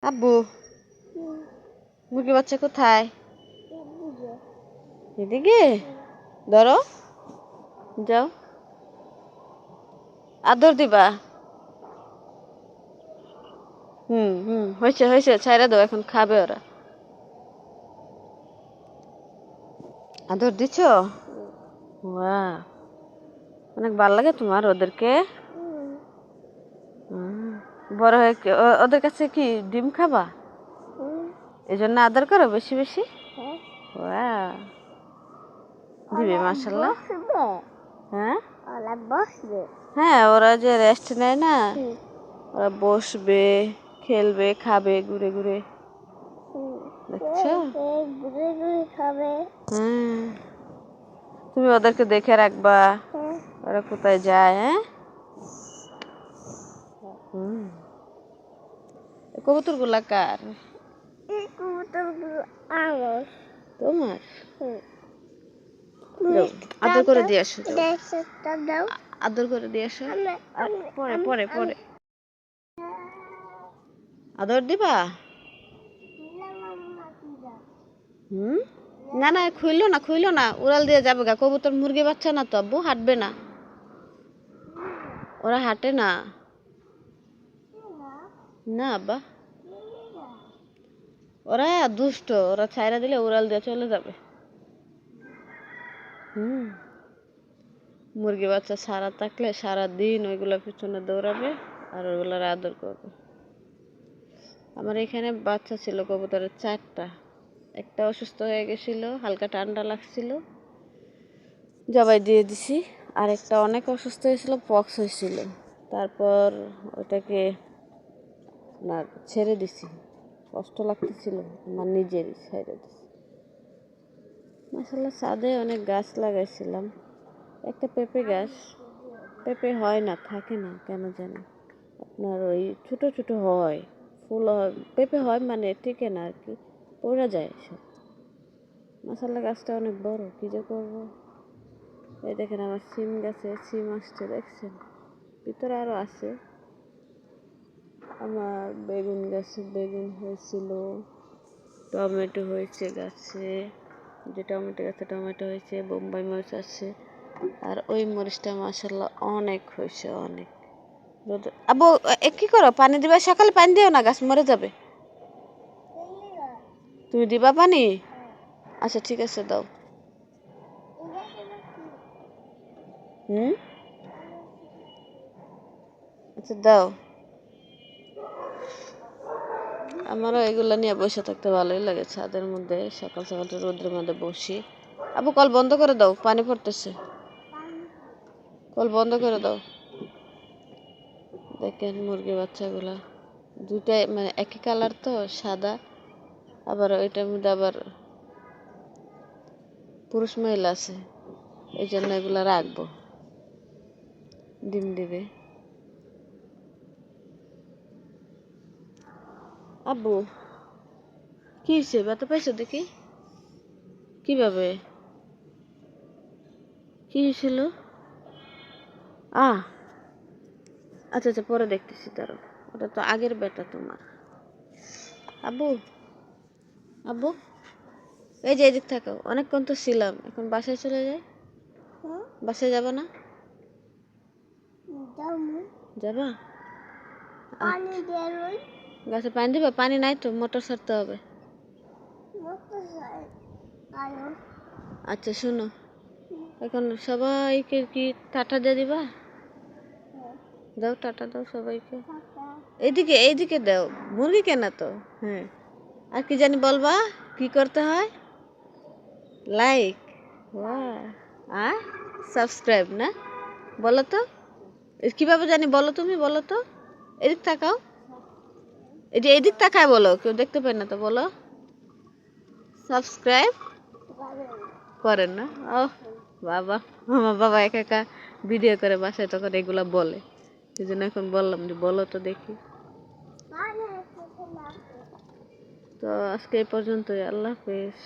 আব্বু, মুরগি বাচ্চা কোথায়? এদিকে ধরো, যাও, আদর দিবা। হয়েছে হয়েছে, ছাইরা দাও, এখন খাবে ওরা। আদর দিছ? বাহ, অনেক ভালো লাগে তোমার ওদেরকে। বড় হয়ে ওদের কাছে কি ডিম খাবা? এই জন্য আদর করো বেশি বেশি। বাহ, দিবে মাশাআল্লাহ। হ্যাঁ হ্যাঁ, ওরা যে রেস্ট নেয় না, ওরা বসবে, খেলবে, খাবে ঘুরে ঘুরে। দেখছো? তুমি ওদেরকে দেখে রাখবা ওরা কোথায় যায়। হ্যাঁ, কবুতর গুলা কার? তোমার? আদর করে দিয়ে আসো, আদর করে দিয়ে আসো। পরে পরে পরে আদর দিবা। না না, খুইলো না খুইলো না, উড়াল দিয়ে যাবে গা। কবুতর মুরগি বাচ্চা না তো আব্বু, হাঁটবে না, ওরা হাঁটে না। না আব্বা, ওরা দুষ্ট, ওরা ছাইরা দিলে উড়াল দিয়ে চলে যাবে। মুরগি বাচ্চা সারা থাকলে সারা দিন ওইগুলোর পিছনে দৌড়াবে আর ওইগুলোর আদর করবে। আমার এখানে বাচ্চা ছিল কবুতরের 4টা। একটা অসুস্থ হয়ে গেছিল, হালকা ঠান্ডা লাগছিল, জবাই দিয়ে দিছি। আর একটা অনেক অসুস্থ হয়েছিল, পক্স হয়েছিল, তারপর ওটাকে না ছেড়ে দিছি। কষ্ট লাগতেছিল আমার, নিজেরই ছেড়ে দিছি। মাশাআল্লাহ, ছাদে অনেক গাছ লাগাইছিলাম। একটা পেঁপে গাছ, পেঁপে হয় না, থাকে না কেন জানি। আপনার ওই ছোট ছোট হয়, ফুল হয়, পেঁপে হয় মানে টিকে না আর কি, পড়ে যায় সব। মাশাআল্লাহ, গাছটা অনেক বড়, কি যে করবো। এই দেখেন আমার সিম গাছে সিম আসছে, দেখছেন? ভিতরে আরো আছে। আমার বেগুন গাছে বেগুন হয়েছিল, টমেটো হয়েছে গাছে, যে টমেটো গাছে টমেটো হয়েছে, বোম্বাই মরিচ আছে। আর ওই মরিচটা মাশাআল্লাহ অনেক হয়েছে, অনেক। আব্বু, কি করো? পানি দিবা? সকালে পানি দিও না, গাছ মরে যাবে। তুমি দিবা পানি? আচ্ছা ঠিক আছে, দাও। আচ্ছা দাও। আমারও এগুলো নিয়ে বসে থাকতে ভালোই লাগে, ছাদের মধ্যে সকাল সকাল রোদের মধ্যে বসি। আবু, কল বন্ধ করে দাও, পানি পড়তেছে, কল বন্ধ করে দাও। দেখেন মুরগি বাচ্চাগুলা দুইটাই মানে একই কালার তো, সাদা, আবার ওইটার মধ্যে আবার পুরুষ মহিলা আছে, এই জন্য এগুলা রাখবো, ডিম দিবে। আব্বু, কি হয়েছে? ব্যথা পাইছো দেখি? কিভাবে? কি হয়েছিল? আচ্ছা আচ্ছা, পরে দেখতেছি, তারও ওটা তো আগের ব্যথা তোমার। আব্বু, আব্বু, এই যে এদিক থাকো, অনেকক্ষণ তো ছিলাম, এখন বাসায় চলে যাই। বাসায় যাবো না? যাবা? গাছে পানি দিবা? পানি নাই তো, মোটর ছাড়তে হবে। আচ্ছা শোনো, এখন সবাইকে কি টাটা দিয়ে দিবা? দাও, টাটা দাও সবাইকে। এইদিকে এইদিকে দাও, মুরগি কেনা তো। হ্যাঁ, আর কি জানি বলবা? কি করতে হয়? লাইক, আর সাবস্ক্রাইব না? বলো তো কিভাবে জানি, বলো, তুমি বলো তো। এদিক তাকাও, এদিক তাকায় বলো, কেউ দেখতে পায় না তো, বলো। সাবস্ক্রাইব করেন না? ও বাবা, আমার বাবা একা একা ভিডিও করে বাসায়, তখন এগুলা বলে, এই জন্য এখন বললাম যে বলো তো দেখি। তো আজকে এই পর্যন্তই, আল্লাহ হাফেজ।